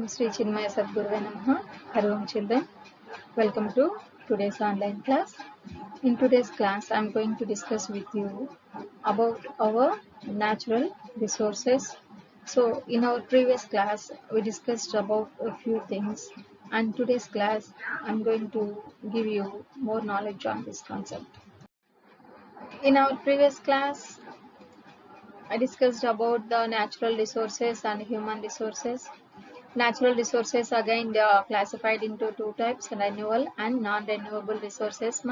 Om Sri Chinmaya Sadguruve Namaha. Hello children. Welcome to today's online class. In today's class, I am going to discuss with you about our natural resources. So in our previous class, we discussed about a few things, and today's class, I am going to give you more knowledge on this concept. In our previous class, I discussed about the natural resources and human resources. Natural resources again they are classified into two types, renewable and non-renewable resources.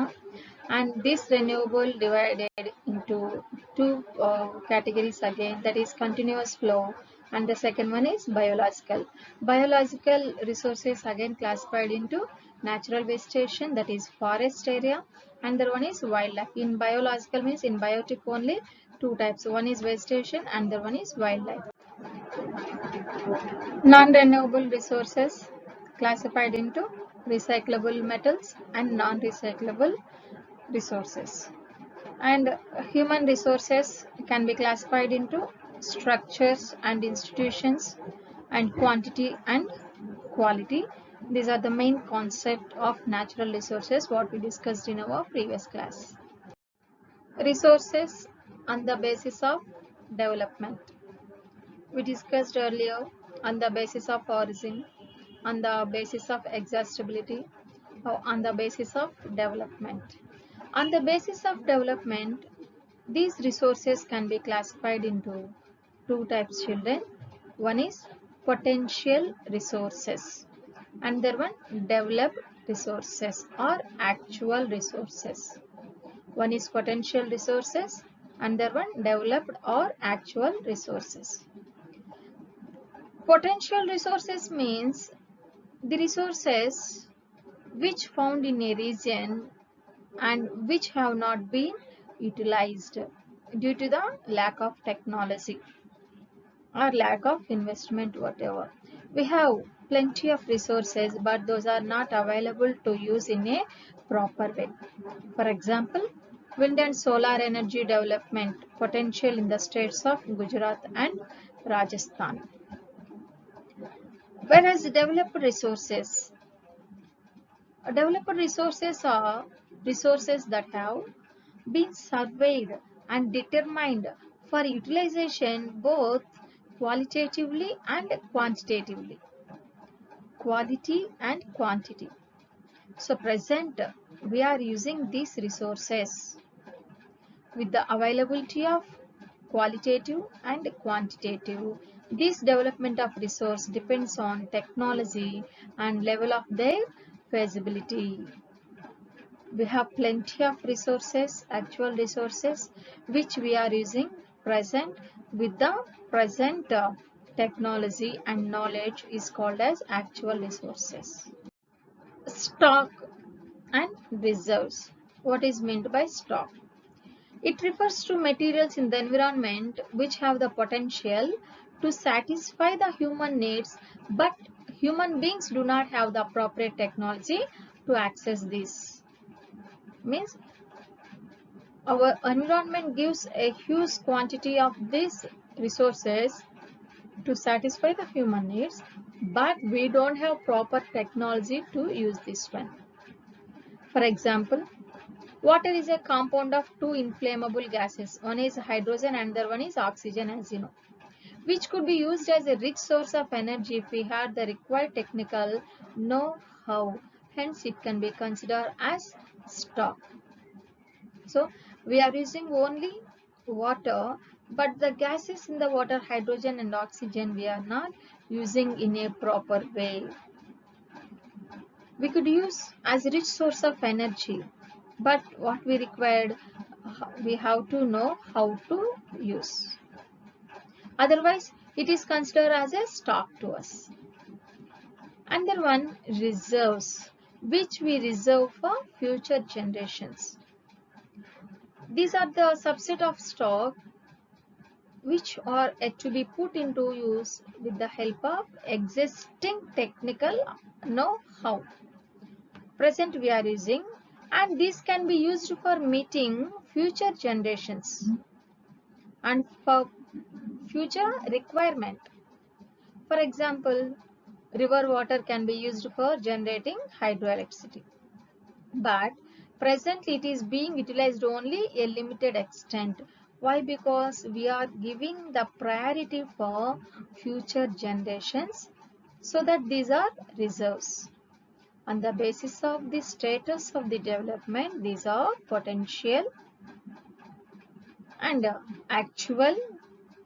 And this renewable divided into two categories again, that is continuous flow, and the second one is biological. Biological resources again classified into natural vegetation, that is forest area, and the one is wildlife. In biological means in biotic only two types, one is vegetation and the one is wildlife. Non-renewable resources classified into recyclable metals and non-recyclable resources. And human resources can be classified into structures and institutions, and quantity and quality. These are the main concept of natural resources what we discussed in our previous class. Resources on the basis of development. We discussed earlier on the basis of origin, on the basis of exhaustibility, or on the basis of development. On the basis of development, these resources can be classified into two types, children. One is potential resources, another one developed resources or actual resources. One is potential resources, another one developed or actual resources. Potential resources means the resources which found in a region and which have not been utilized due to the lack of technology or lack of investment, whatever. We have plenty of resources, but those are not available to use in a proper way. For example, wind and solar energy development potential in the states of Gujarat and Rajasthan. Whereas developed resources are resources that have been surveyed and determined for utilization both qualitatively and quantitatively. Quality and quantity. So present we are using these resources with the availability of qualitative and quantitative. This development of resource depends on technology and level of their feasibility. We have plenty of resources, actual resources, which we are using present with the present technology and knowledge is called as actual resources. Stock and reserves. What is meant by stock? It refers to materials in the environment which have the potential to satisfy the human needs, but human beings do not have the appropriate technology to access this. Means our environment gives a huge quantity of these resources to satisfy the human needs, but we don't have proper technology to use this one. For example, water is a compound of two inflammable gases. One is hydrogen and the other one is oxygen, as you know, which could be used as a rich source of energy if we had the required technical know-how. Hence, it can be considered as stock. So, we are using only water, but the gases in the water, hydrogen and oxygen, we are not using in a proper way. We could use as a rich source of energy, but what we required, we have to know how to use. Otherwise, it is considered as a stock to us. Another one, reserves, which we reserve for future generations. These are the subset of stock which are yet to be put into use with the help of existing technical know-how. Present we are using, and this can be used for meeting future generations and for future requirement. For example, River water can be used for generating hydroelectricity. But presently it is being utilized only a limited extent. Why? Because we are giving the priority for future generations, so that these are reserves. On the basis of the status of the development, these are potential and actual,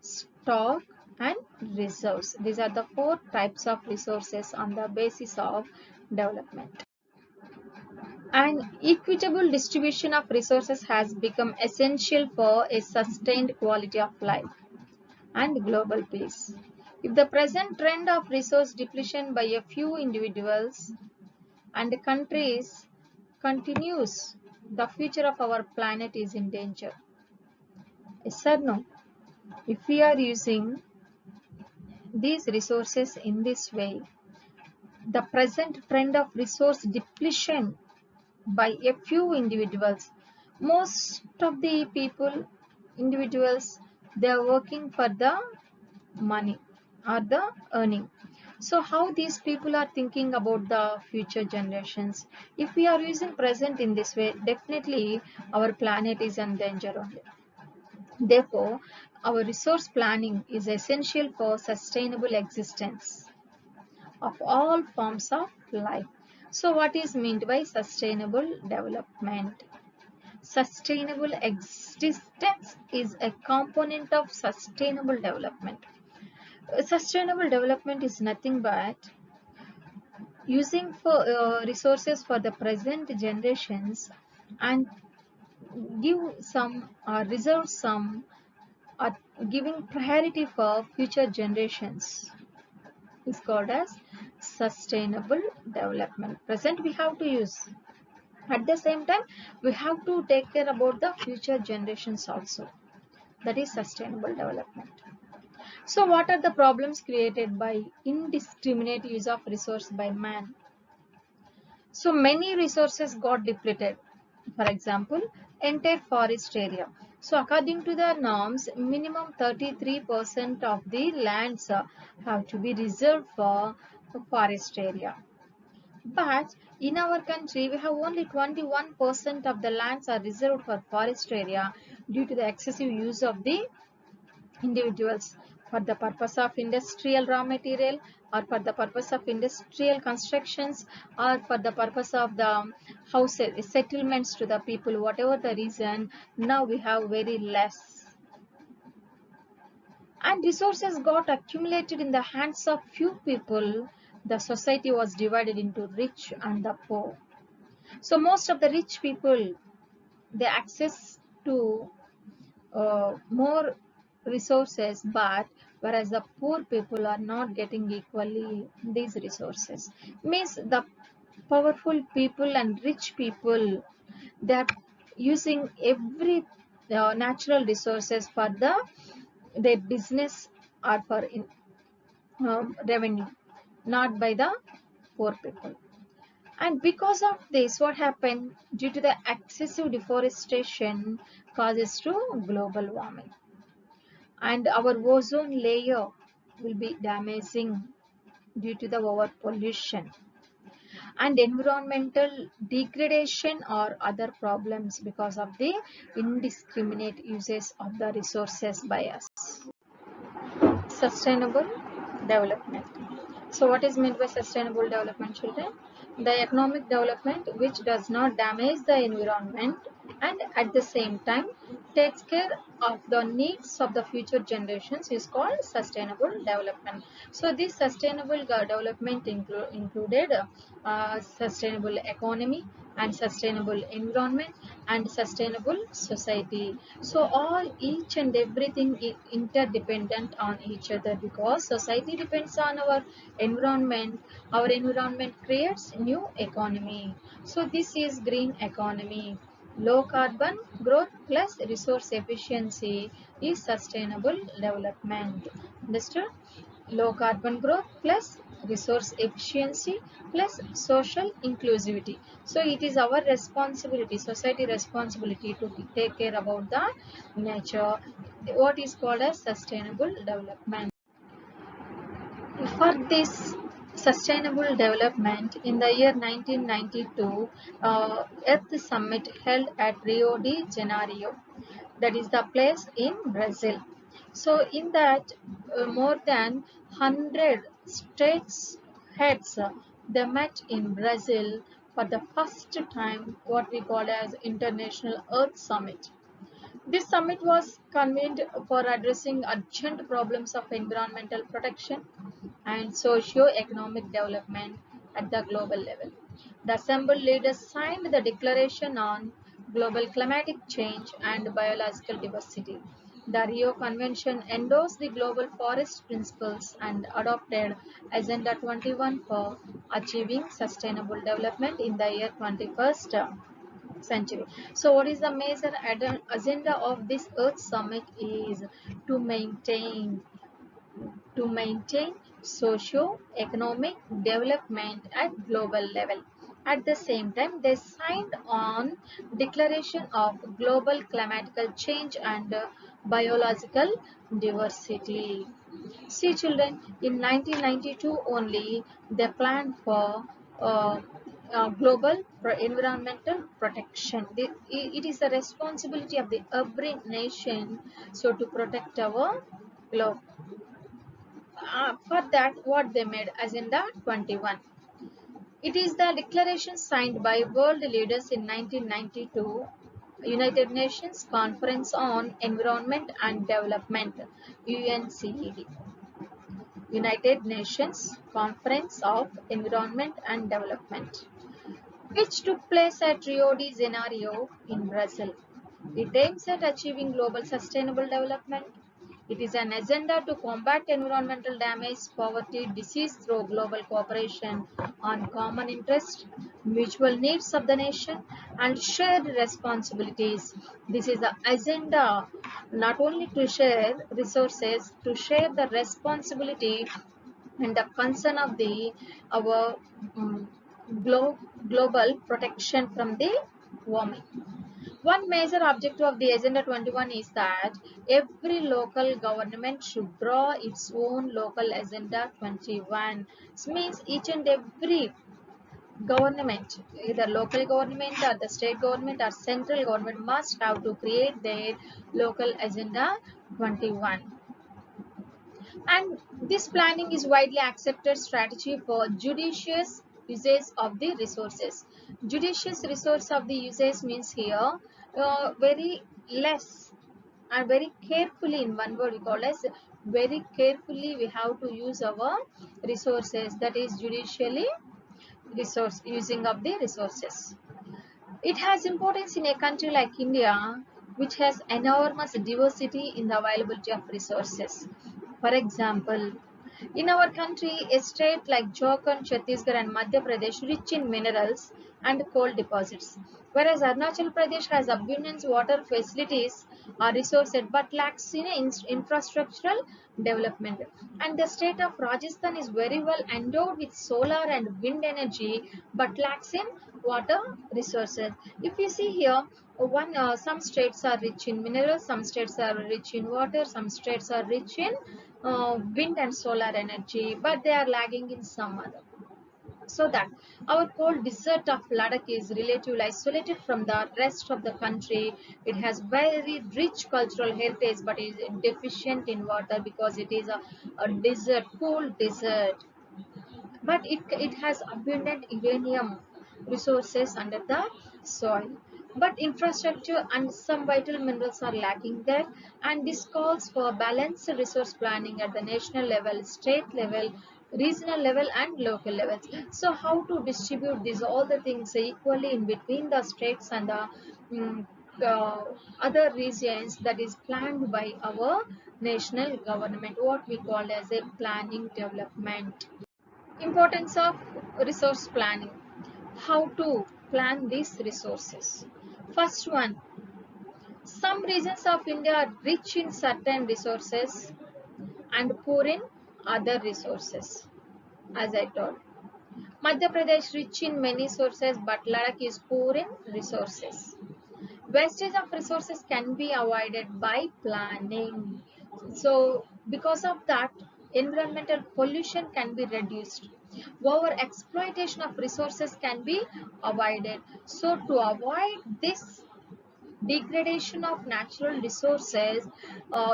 stock and reserves. These are the four types of resources on the basis of development. An equitable distribution of resources has become essential for a sustained quality of life and global peace. If the present trend of resource depletion by a few individuals and countries continues, the future of our planet is in danger. Yes or no? If we are using these resources in this way, the present trend of resource depletion by a few individuals, most of the people, individuals, they are working for the money or the earning. So how these people are thinking about the future generations? If we are using present in this way, definitely our planet is in danger only. Therefore, our resource planning is essential for sustainable existence of all forms of life. So what is meant by sustainable development? Sustainable existence is a component of sustainable development. Sustainable development is nothing but using for resources for the present generations and give some reserve some, giving priority for future generations is called as sustainable development. Present we have to use. At the same time, we have to take care about the future generations also. That is sustainable development. So what are the problems created by indiscriminate use of resource by man? So many resources got depleted. For example, entire forest area. So according to the norms, minimum 33% of the lands have to be reserved for forest area. But in our country, we have only 21% of the lands are reserved for forest area due to the excessive use of the individuals for the purpose of industrial raw material, or for the purpose of industrial constructions, or for the purpose of the houses, settlements to the people, whatever the reason, now we have very less. And resources got accumulated in the hands of few people. The society was divided into rich and the poor. So most of the rich people, they access to more resources, but whereas the poor people are not getting equally these resources. Means the powerful people and rich people, they are using every natural resources for their business or for revenue, not by the poor people. And because of this, what happened? Due to the excessive deforestation causes to global warming. And our ozone layer will be damaging due to the over pollution and environmental degradation or other problems because of the indiscriminate uses of the resources by us. Sustainable development. So what is meant by sustainable development, children? The economic development which does not damage the environment and at the same time takes care of the needs of the future generations is called sustainable development. So this sustainable development included sustainable economy and sustainable environment and sustainable society. So all each and everything is interdependent on each other, because society depends on our environment creates new economy. So this is green economy. Low carbon growth plus resource efficiency is sustainable development. Understood? Low carbon growth plus resource efficiency plus social inclusivity. So it is our responsibility, society responsibility, to take care about the nature, what is called as sustainable development. For this sustainable development in the year 1992 Earth Summit held at Rio de Janeiro, that is the place in Brazil. So in that more than 100 states heads they met in Brazil for the first time, what we call as International Earth Summit. This summit was convened for addressing urgent problems of environmental protection and socio-economic development at the global level. The assembled leaders signed the Declaration on Global Climatic Change and Biological Diversity. The Rio Convention endorsed the Global Forest Principles and adopted Agenda 21 for achieving sustainable development in the year 21st century. So what is the major agenda of this Earth Summit is to maintain socio-economic development at global level. At the same time, they signed on Declaration of Global Climatic Change and Biological Diversity. See children, in 1992 only, they planned for global environmental protection. It is the responsibility of the every nation so to protect our globe. For that, what they made Agenda 21. It is the declaration signed by world leaders in 1992 United Nations Conference on Environment and Development, UNCED. United Nations Conference of Environment and Development, which took place at Rio de Janeiro in Brazil. It aims at achieving global sustainable development. It is an agenda to combat environmental damage, poverty, disease through global cooperation on common interest, mutual needs of the nation, and shared responsibilities. This is the agenda not only to share resources, to share the responsibility and the concern of the our um, global protection from the warming. One major objective of the Agenda 21 is that every local government should draw its own local Agenda 21. This means each and every government, either local government or the state government or central government, must have to create their local Agenda 21. And this planning is widely accepted strategy for judicious usage of the resources. Judicious resource of the usage means here very less and very carefully, in one word we call as very carefully we have to use our resources, that is judicially resource using of the resources. It has importance in a country like India, which has enormous diversity in the availability of resources. For example, in our country, a state like Jharkhand, Chhattisgarh and Madhya Pradesh rich in minerals and coal deposits, whereas Arunachal Pradesh has abundant water facilities or resources but lacks in infrastructural development. And the state of Rajasthan is very well endowed with solar and wind energy but lacks in water resources. If you see here, some states are rich in minerals, some states are rich in water, some states are rich in wind and solar energy, but they are lagging in some other. So that our cold desert of Ladakh is relatively isolated from the rest of the country. It has very rich cultural heritage, but is deficient in water because it is a desert, cool desert. But it has abundant uranium resources under the soil. But infrastructure and some vital minerals are lacking there, and this calls for balanced resource planning at the national level, state level, regional level, and local levels. So, how to distribute these all the things equally in between the states and the mm, uh, other regions, that is planned by our national government, what we call as a planning development. Importance of resource planning. How to plan these resources. First one, some regions of India are rich in certain resources and poor in other resources. As I told, Madhya Pradesh rich in many sources but Ladakh is poor in resources. Wastage of resources can be avoided by planning. So because of that, environmental pollution can be reduced, over exploitation of resources can be avoided. So to avoid this degradation of natural resources,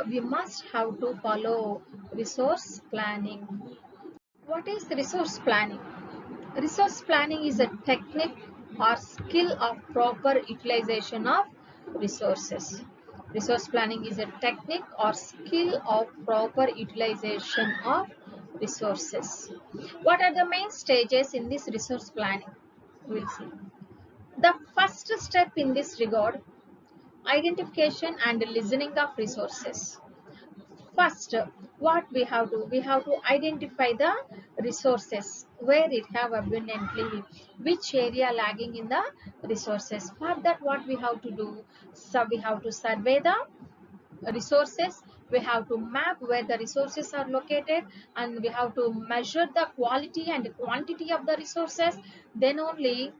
we must have to follow resource planning. What is resource planning? Resource planning is a technique or skill of proper utilization of resources. Resource planning is a technique or skill of proper utilization of resources. What are the main stages in this resource planning? We'll see. The first step in this regard, identification and listening of resources. First, what we have to identify the resources, where it have abundantly, which area lagging in the resources. For that, what we have to do? So we have to survey the resources, we have to map where the resources are located, and we have to measure the quality and quantity of the resources. Then only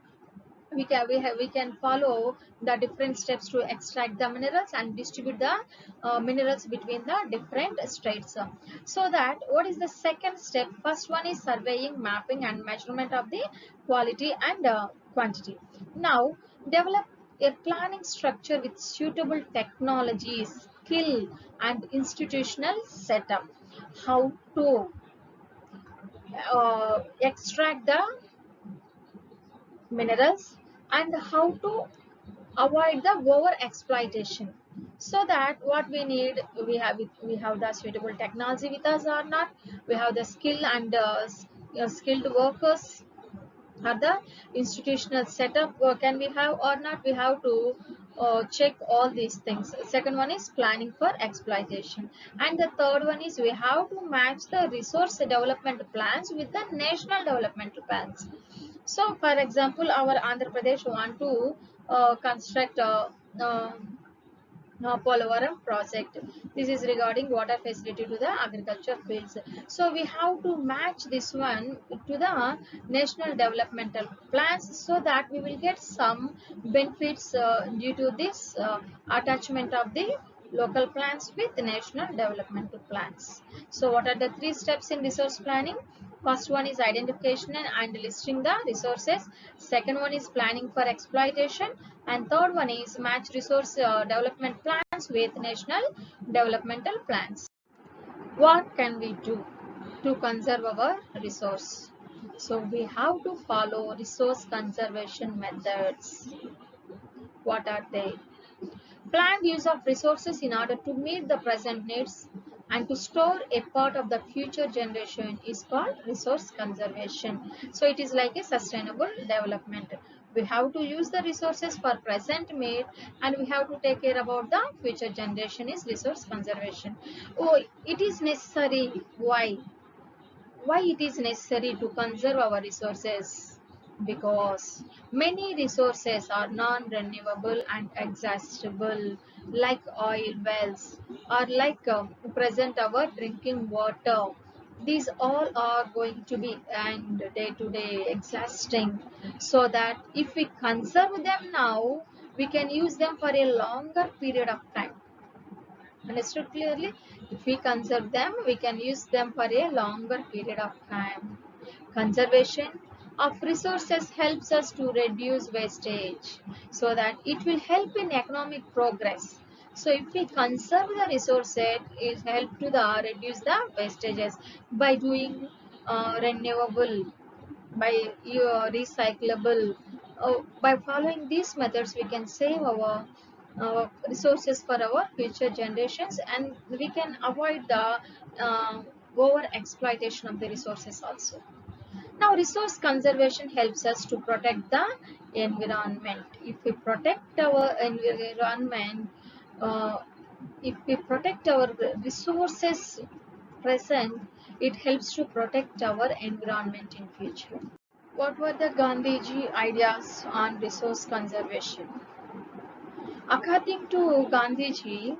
we can follow the different steps to extract the minerals and distribute the minerals between the different states. So that, what is the second step? First one is surveying, mapping and measurement of the quality and quantity. Now develop a planning structure with suitable technologies, skill and institutional setup. How to extract the minerals and how to avoid the over exploitation. So that, what we need, we have the suitable technology with us or not, we have the skill and skilled workers, or the institutional setup can we have or not, we have to check all these things. Second one is planning for exploitation, and the third one is we have to match the resource development plans with the national development plans. So for example, our Andhra Pradesh want to construct uh, Polavaram project. This is regarding water facility to the agriculture fields. So we have to match this one to the national developmental plans, so that we will get some benefits due to this attachment of the local plans with national developmental plans. So what are the three steps in resource planning? First one is identification and listing the resources. Second one is planning for exploitation, and third one is match resource development plans with national developmental plans. What can we do to conserve our resource? So we have to follow resource conservation methods. What are they? Planned use of resources in order to meet the present needs and to store a part of the future generation is called resource conservation. So it is like a sustainable development. We have to use the resources for present need, and we have to take care about the future generation is resource conservation. Oh, it is necessary. Why? Why it is necessary to conserve our resources? Because many resources are non-renewable and exhaustible, like oil wells, or like present our drinking water. These all are going to be and day to day exhausting, so that if we conserve them now, we can use them for a longer period of time. Understood clearly? If we conserve them, we can use them for a longer period of time. Conservation of resources helps us to reduce wastage, so that it will help in economic progress. So if we conserve the resources, it helps to reduce the wastages by doing renewable, by recyclable. By following these methods, we can save our resources for our future generations, and we can avoid the over exploitation of the resources also. Now, resource conservation helps us to protect the environment. If we protect our environment, uh, if we protect our resources present, it helps to protect our environment in future. What were the Gandhiji ideas on resource conservation? According to Gandhiji,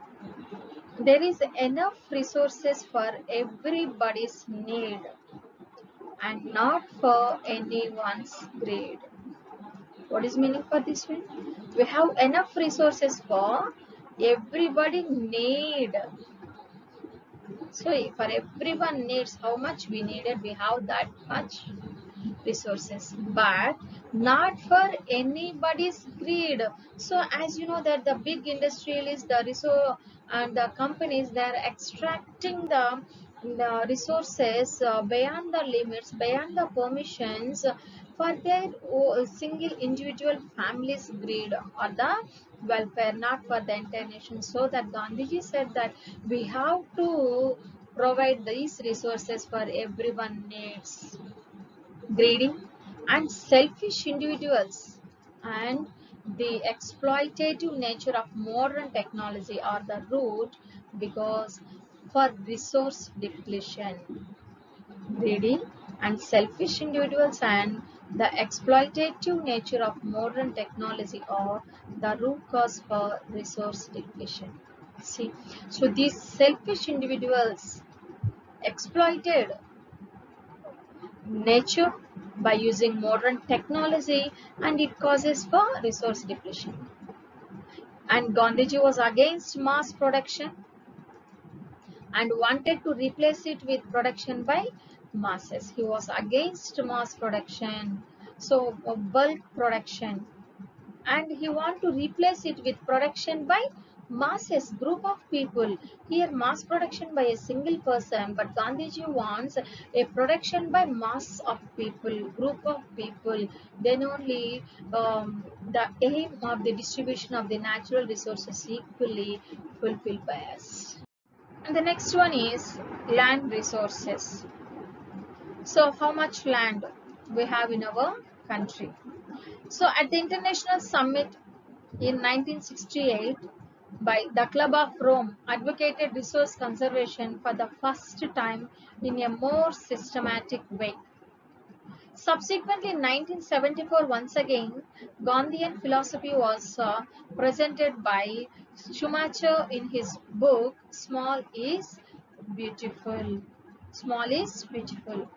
there is enough resources for everybody's need and not for anyone's greed. What is meaning for this one? We have enough resources for everybody need So for everyone needs how much we needed, we have that much resources, but not for anybody's greed. So as you know that the big industrialists, the resource and the companies, they are extracting the resources beyond the limits, beyond the permissions, for their single individual families greed or the welfare, not for the entire nation. So that Gandhiji said that we have to provide these resources for everyone needs. Greedy and selfish individuals and the exploitative nature of modern technology are the root because for resource depletion. Greedy and selfish individuals and the exploitative nature of modern technology are the root cause for resource depletion. See, so these selfish individuals exploited nature by using modern technology, and it causes for resource depletion. And Gandhiji was against mass production and wanted to replace it with production by masses. He was against mass production, so bulk production, and he want to replace it with production by masses, group of people. Here mass production by a single person, but Gandhiji wants a production by mass of people, group of people. Then only the aim of the distribution of the natural resources equally fulfilled by us. And the next one is land resources. So how much land we have in our country? So at the International Summit in 1968, by the Club of Rome, advocated resource conservation for the first time in a more systematic way. Subsequently, in 1974, once again, Gandhian philosophy was presented by Schumacher in his book Small is Beautiful. Small is Beautiful.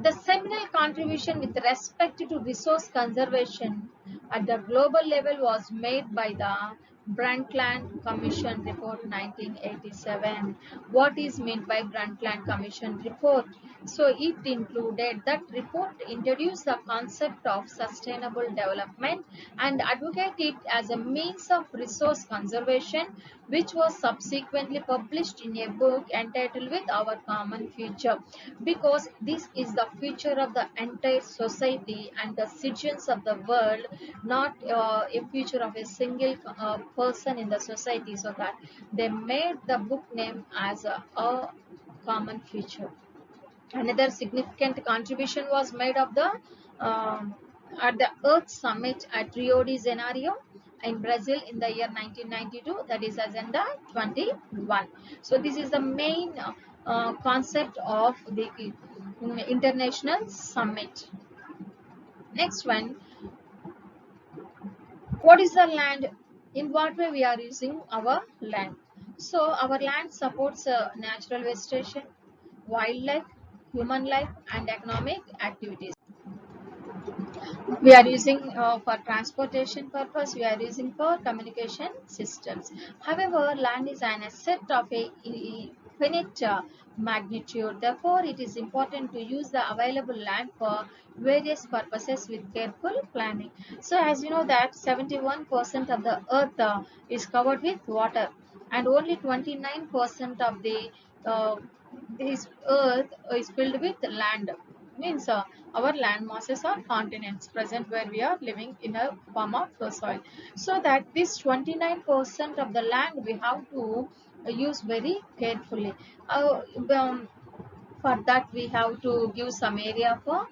The seminal contribution with respect to resource conservation at the global level was made by the Brundtland Commission Report 1987. What is meant by Brundtland Commission Report? So it included that report introduced the concept of sustainable development and advocate it as a means of resource conservation, which was subsequently published in a book entitled with Our Common Future, because this is the future of the entire society and the citizens of the world, not a future of a single person in the society. So that they made the book name as a common future. Another significant contribution was made of the um, at the Earth Summit at Rio de Janeiro in Brazil in the year 1992, that is Agenda 21. So this is the main concept of the international summit. Next one, what is the land? In what way we are using our land? So our land supports natural vegetation, wildlife, human life, and economic activities. We are using for transportation purpose, we are using for communication systems. However, land is an asset of a infinite magnitude. Therefore, it is important to use the available land for various purposes with careful planning. So as you know that 71% of the earth is covered with water, and only 29% of the uh, this earth is filled with land. Means our land masses are continents present where we are living in a form of soil. So that this 29% of the land we have to use very carefully. Uh, um, for that we have to give some area for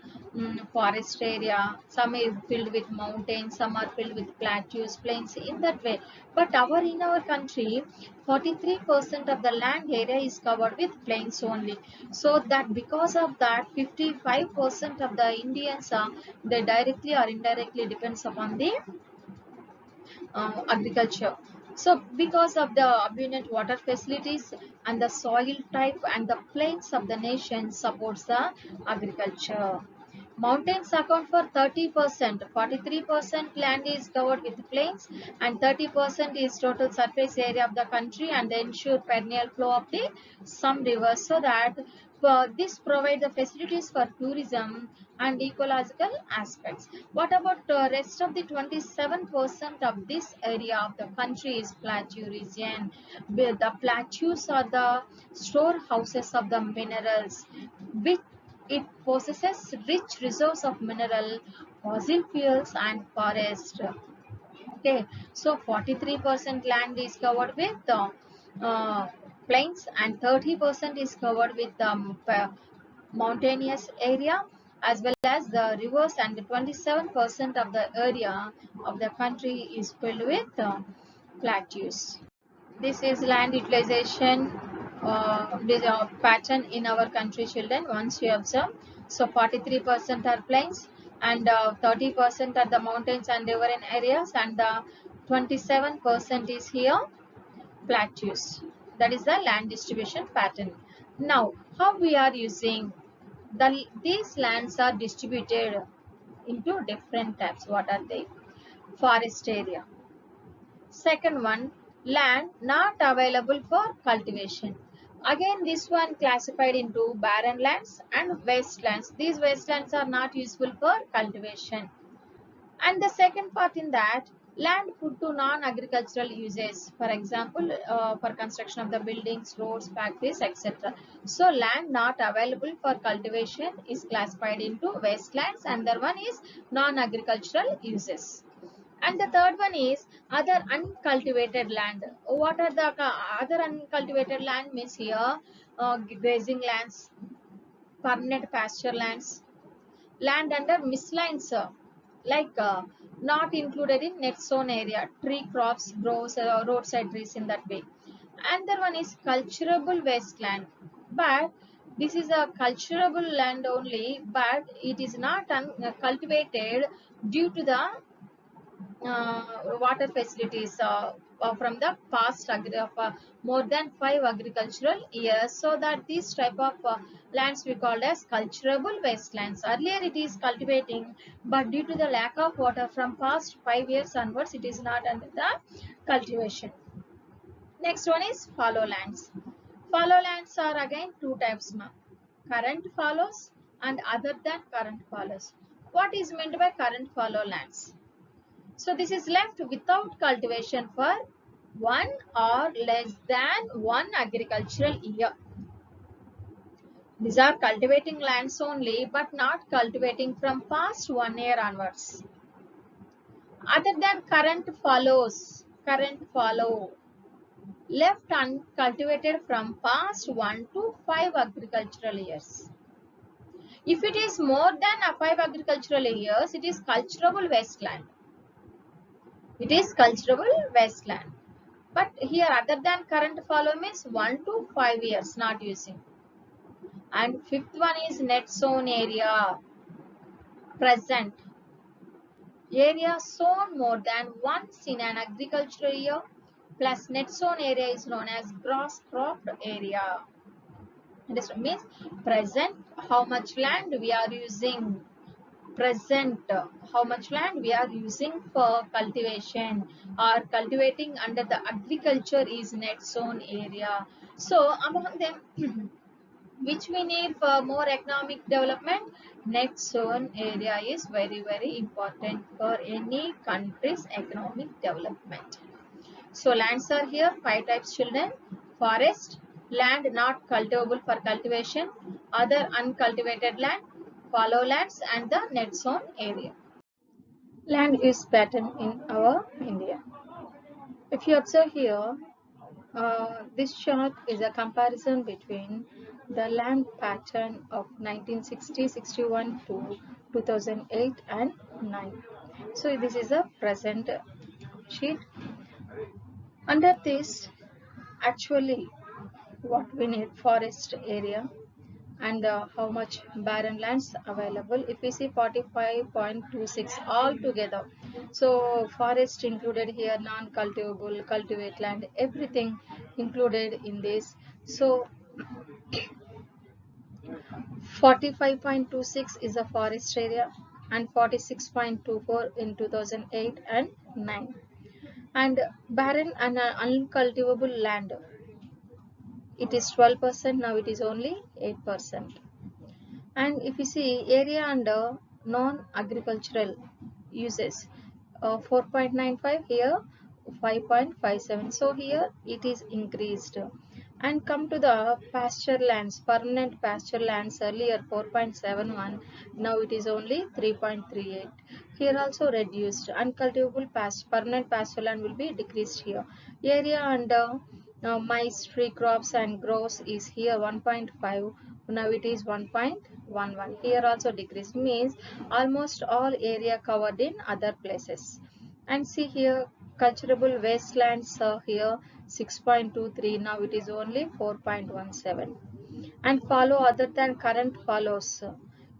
forest area. Some is filled with mountains, some are filled with plateaus, plains, in that way. But in our country, 43% of the land area is covered with plains only. So that because of that, 55% of the Indians they directly or indirectly depends upon the agriculture. So because of the abundant water facilities and the soil type and the plains of the nation supports the agriculture. Mountains account for 30%. 43% land is covered with plains, and 30% is total surface area of the country, and they ensure perennial flow of the some rivers, so that this provides the facilities for tourism and ecological aspects. What about the rest of the 27% of this area of the country is plateau region? The plateaus are the storehouses of the minerals, which it possesses rich reserves of mineral, fossil fuels, and forest. Okay, so 43% land is covered with plains, and 30% is covered with mountainous area, as well as the rivers, and the 27% of the area of the country is filled with plateaus. This is land utilization pattern in our country, children. Once you observe, so 43% are plains, and 30% are the mountains and riverine areas, and the 27% is here plateaus. That is the land distribution pattern. Now, how we are using these lands are distributed into different types. What are they? Forest area. Second one, land not available for cultivation. Again, this one classified into barren lands and wastelands. These wastelands are not useful for cultivation. And the second part in that, land put to non-agricultural uses. For example, for construction of the buildings, roads, factories, etc. So, land not available for cultivation is classified into wastelands, and the one is non-agricultural uses. And the third one is other uncultivated land. What are the other uncultivated land? Means here grazing lands, permanent pasture lands, land under miscellaneous, like not included in net zone area. Tree crops grows roadside trees in that way. And the one is culturable wasteland, but this is a culturable land only, but it is not cultivated due to the water facilities from the past of more than 5 agricultural years, so that this type of lands we called as culturable wastelands. Earlier it is cultivating, but due to the lack of water from past 5 years onwards, it is not under the cultivation. Next one is fallow lands. Fallow lands are again two types, current fallows and other than current fallows. What is meant by current fallow lands? So this is left without cultivation for 1 or less than 1 agricultural year. These are cultivating lands only, but not cultivating from past 1 year onwards. Other than current fallow, left uncultivated from past 1 to 5 agricultural years. If it is more than 5 agricultural years, it is culturable wasteland. It is culturable wasteland. But here other than current fallow means 1 to 5 years not using. And fifth one is net zone area. Present. Area sown more than once in an agricultural year plus net zone area is known as gross cropped area. This means present how much land we are using. Present how much land we are using for cultivation or cultivating under the agriculture is net zone area. So among them which we need for more economic development, net zone area is very important for any country's economic development. So lands are here 5 types, children. Forest, land not cultivable for cultivation, other uncultivated land, fallow lands, and the net zone area. Land use pattern in our India. If you observe here, this chart is a comparison between the land pattern of 1960-61 to 2008 and 9. So this is a present sheet. Under this, actually, what we need forest area and how much barren lands available. If we see 45.26 all together, so forest included here, non-cultivable, cultivate land, everything included in this. So 45.26 is a forest area and 46.24 in 2008 and 9. And barren and uncultivable land, it is 12%, now it is only 8%. And if you see area under non-agricultural uses, 4.95, here 5.57, so here it is increased. And come to the pasture lands, permanent pasture lands, earlier 4.71, now it is only 3.38, here also reduced. Uncultivable permanent pasture land will be decreased here. Area under maize, tree crops and groves is here 1.5, now it is 1.11, here also decreased, means almost all area covered in other places. And see here cultivable wastelands, here 6.23, now it is only 4.17. And follow other than current follows,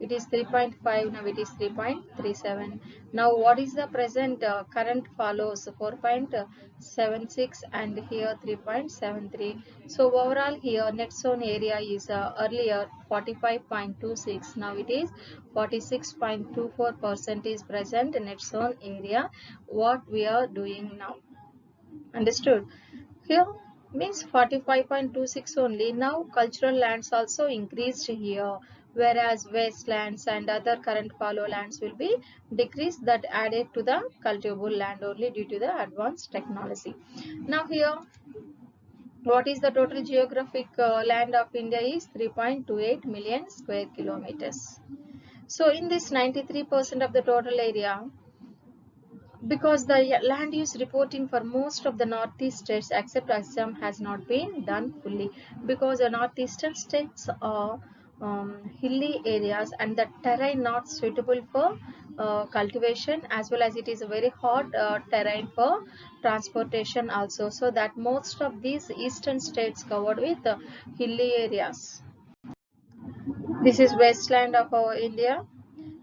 it is 3.5, now it is 3.37. Now what is the present current follows? 4.76 and here 3.73. So overall here net zone area is earlier 45.26, now it is 46.24% is present net zone area, what we are doing now. Understood? Here means 45.26 only. Now cultural lands also increased here, whereas wastelands and other current fallow lands will be decreased, that added to the cultivable land only due to the advanced technology. Now here what is the total geographic land of India is 3.28 million square kilometers. So in this 93% of the total area, because the land use reporting for most of the northeast states except Assam has not been done fully, because the northeastern states are hilly areas and the terrain not suitable for cultivation, as well as it is a very hot terrain for transportation also, so that most of these eastern states covered with hilly areas. This is wasteland of our India.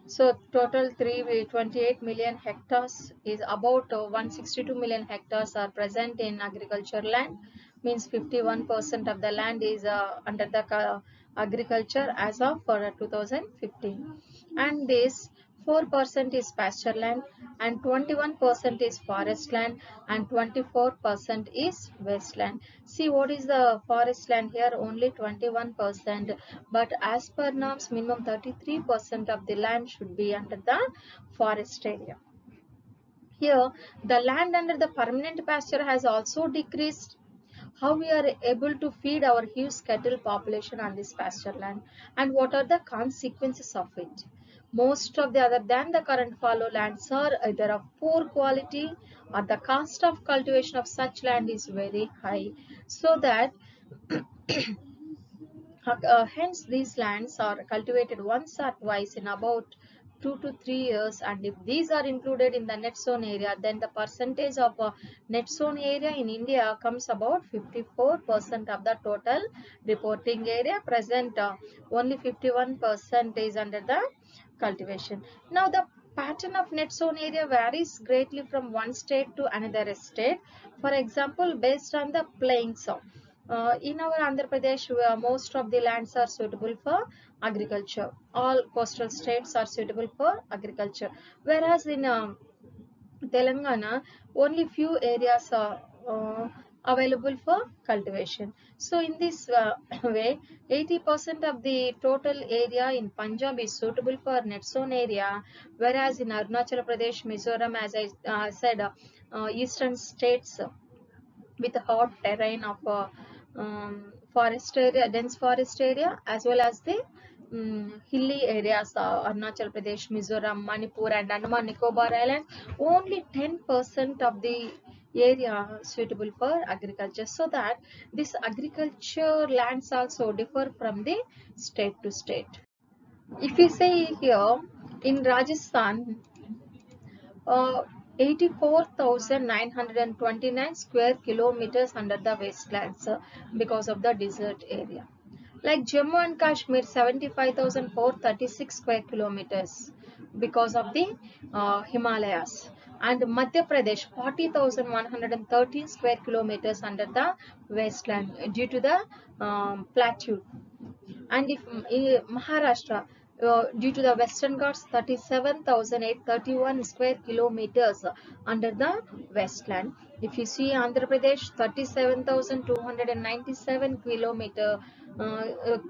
So total 328 million hectares is about 162 million hectares are present in agriculture land, means 51% of the land is under the agriculture as of 2015. And this 4% is pasture land and 21% is forest land and 24% is wasteland. See what is the forest land here, only 21%, but as per norms minimum 33% of the land should be under the forest area. Here the land under the permanent pasture has also decreased. How we are able to feed our huge cattle population on this pasture land, and what are the consequences of it? Most of the other than the current fallow lands are either of poor quality or the cost of cultivation of such land is very high, so that hence these lands are cultivated once or twice in about 2 to 3 years, and if these are included in the net zone area, then the percentage of net zone area in India comes about 54% of the total reporting area. Present only 51% is under the cultivation. Now the pattern of net zone area varies greatly from one state to another state. For example, based on the plains, in our Andhra Pradesh, most of the lands are suitable for agriculture. All coastal states are suitable for agriculture. Whereas in Telangana, only few areas are available for cultivation. So in this way, 80% of the total area in Punjab is suitable for net zone area, whereas in Arunachal Pradesh, Mizoram, as I said, eastern states with hot terrain of forest area, dense forest area, as well as the hilly areas, Arunachal Pradesh, Mizoram, Manipur and Andaman Nicobar Islands, only 10% of the area suitable for agriculture, so that this agriculture lands also differ from the state to state. If we say here in Rajasthan, uh, 84,929 square kilometers under the wastelands because of the desert area. Like Jammu and Kashmir, 75,436 square kilometers because of the Himalayas. And Madhya Pradesh, 40,113 square kilometers under the wasteland due to the plateau. And if in Maharashtra, due to the Western Ghats, 37,831 square kilometers under the westland. If you see Andhra Pradesh, 37,297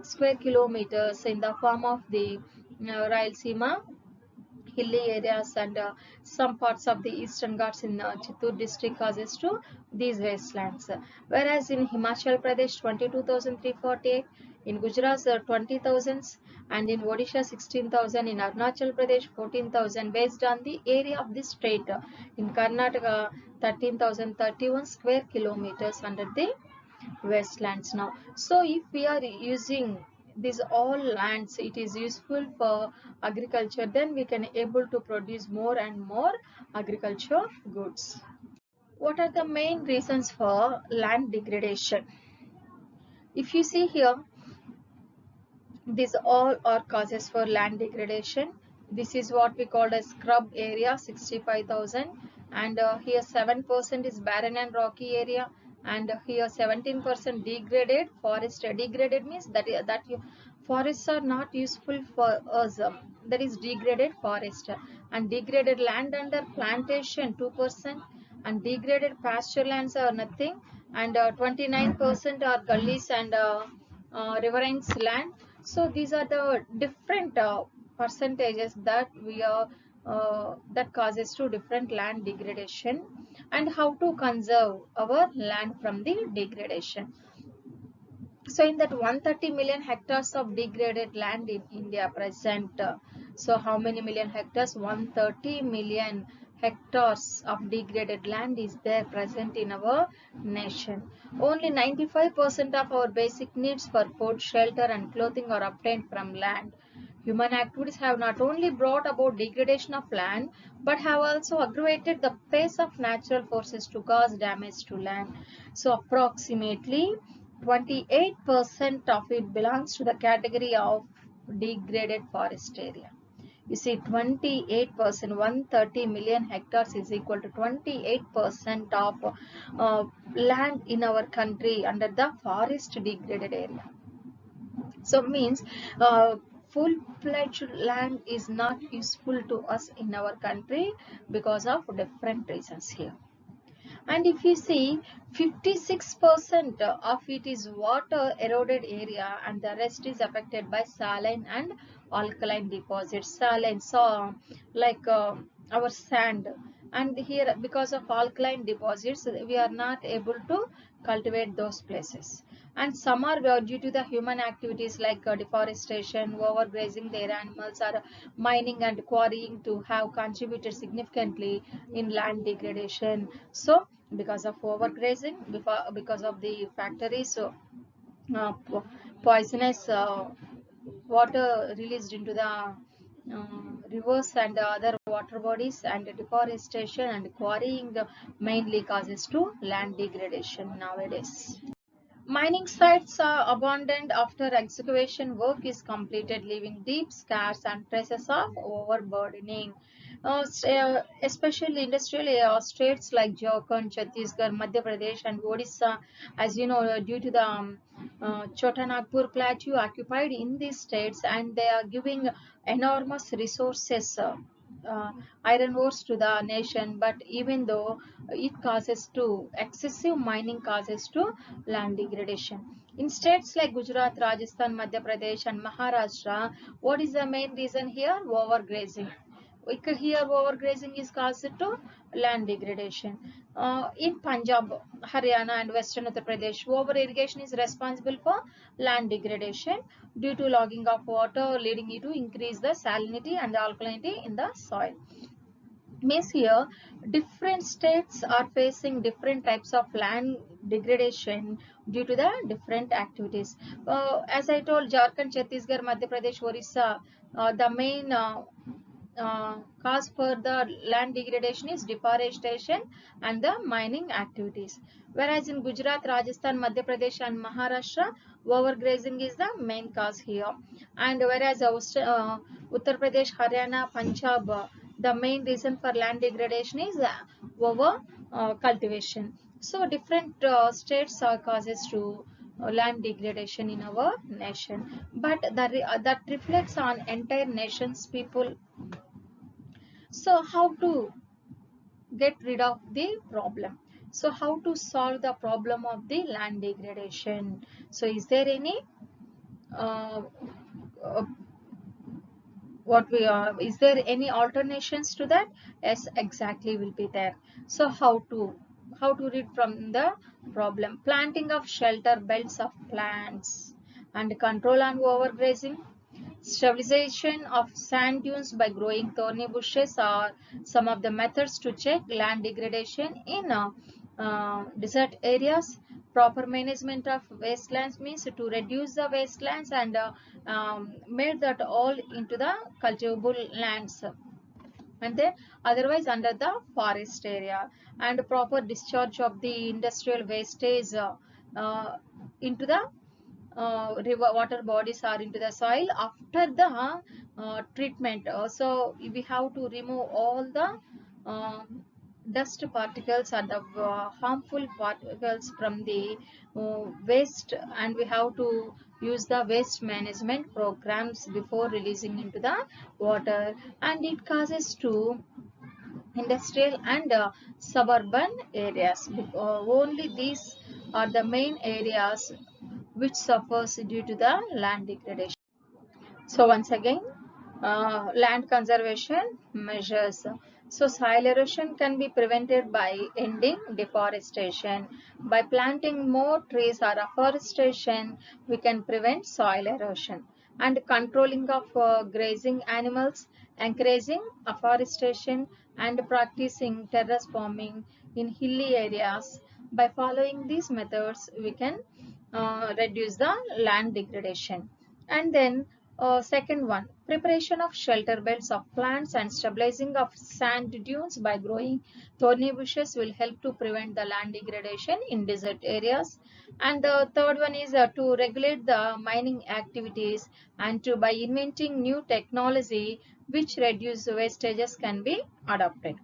square kilometers in the form of the Rayalaseema hilly areas, and some parts of the eastern Ghats in Chittoor district causes to these wastelands. Whereas in Himachal Pradesh 22,348, in Gujarat 20,000, and in Odisha 16,000, in Arunachal Pradesh 14,000 based on the area of the state. In Karnataka 13,031 square kilometers under the wastelands now. So if we are using these all lands, it is useful for agriculture, then we can able to produce more and more agriculture goods. What are the main reasons for land degradation? If you see here, these all are causes for land degradation. This is what we call as scrub area, 65,000, and here 7% is barren and rocky area, and here 17% degraded forest. Degraded means that forests are not useful for us. That is degraded forest. And degraded land under plantation 2%, and degraded pasture lands are nothing, and 29% are gullies and riverines land. So these are the different percentages that we are that causes to different land degradation, and how to conserve our land from the degradation. So in that 130 million hectares of degraded land in India present, so how many million hectares? 130 million hectares of degraded land is there present in our nation. Only 95% of our basic needs for food, shelter and clothing are obtained from land. Human activities have not only brought about degradation of land, but have also aggravated the pace of natural forces to cause damage to land. So approximately 28% of it belongs to the category of degraded forest area. You see, 28%, 130 million hectares is equal to 28% of land in our country under the forest degraded area. So means full-fledged land is not useful to us in our country because of different reasons here. And if you see, 56% of it is water eroded area, and the rest is affected by saline and alkaline deposits. Saline, so like our sand, and here because of alkaline deposits we are not able to cultivate those places. And some are due to the human activities like deforestation, overgrazing their animals, or mining and quarrying to have contributed significantly in land degradation. So because of overgrazing, because of the factories, so poisonous water released into the rivers and other water bodies, and deforestation and quarrying mainly causes to land degradation nowadays. Mining sites are abandoned after excavation work is completed, leaving deep scars and traces of overburdening. Especially industrial states like Jharkhand, Chhattisgarh, Madhya Pradesh, and Odisha, as you know, due to the Chota Nagpur plateau occupied in these states, and they are giving enormous resources. Uh, Iron ores to the nation, but even though it causes to excessive mining causes to land degradation. In states like Gujarat, Rajasthan, Madhya Pradesh and Maharashtra, what is the main reason here? Overgrazing. Here overgrazing is caused to land degradation. In Punjab, Haryana and Western Uttar Pradesh, over irrigation is responsible for land degradation due to logging of water, leading it to increase the salinity and the alkalinity in the soil. Means here different states are facing different types of land degradation due to the different activities. As I told, Jharkhand, Chhattisgarh, Madhya Pradesh, Orissa, the main cause for the land degradation is deforestation and the mining activities. Whereas in Gujarat, Rajasthan, Madhya Pradesh and Maharashtra, overgrazing is the main cause here. And whereas Uttar Pradesh, Haryana, Punjab, the main reason for land degradation is over cultivation. So different states are causes to land degradation in our nation, but that reflects on entire nation's people. So how to get rid of the problem? So how to solve the problem of the land degradation? So is there any uh, uh, what we are, is there any alternations to that? Yes, exactly, will be there. So how to read from the problem? Planting of shelter belts of plants and control on overgrazing. Stabilization of sand dunes by growing thorny bushes are some of the methods to check land degradation in desert areas. Proper management of wastelands means to reduce the wastelands and made that all into the cultivable lands, and then otherwise under the forest area. And proper discharge of the industrial wastage into the river water bodies are into the soil after the treatment. So we have to remove all the dust particles and the harmful particles from the waste, and we have to use the waste management programs before releasing into the water. And it causes to industrial and suburban areas. Only these are the main areas which suffers due to the land degradation. So once again, land conservation measures. So soil erosion can be prevented by ending deforestation. By planting more trees or afforestation, we can prevent soil erosion. And controlling of grazing animals, encouraging afforestation, and practicing terrace farming in hilly areas. By following these methods, we can reduce the land degradation. And then second one, preparation of shelter belts of plants and stabilizing of sand dunes by growing thorny bushes will help to prevent the land degradation in desert areas. And the third one is to regulate the mining activities, and to by inventing new technology which reduce wastages can be adopted.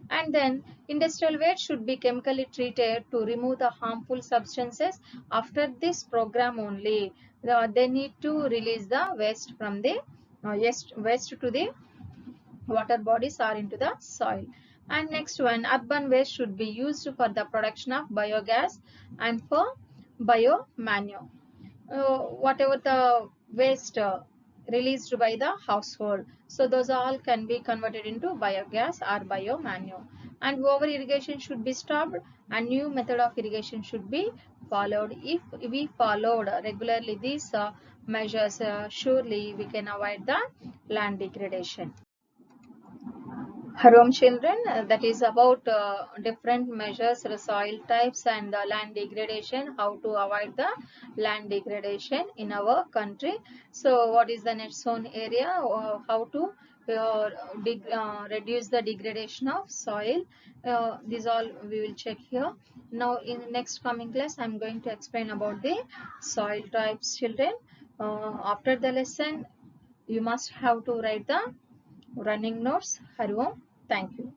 And then industrial waste should be chemically treated to remove the harmful substances. After this program only, they need to release the waste from the waste to the water bodies or into the soil. And next one, urban waste should be used for the production of biogas and for biomanure. Whatever the waste released by the household, so those all can be converted into biogas or biomanure. And over irrigation should be stopped, and new method of irrigation should be followed. If we followed regularly these measures, surely we can avoid the land degradation. Home children, that is about different measures, soil types and land degradation, how to avoid the land degradation in our country. So what is the net zone area, how to reduce the degradation of soil, these all we will check here. Now in the next coming class I am going to explain about the soil types, children. After the lesson you must have to write the running notes. Hari Om. Thank you.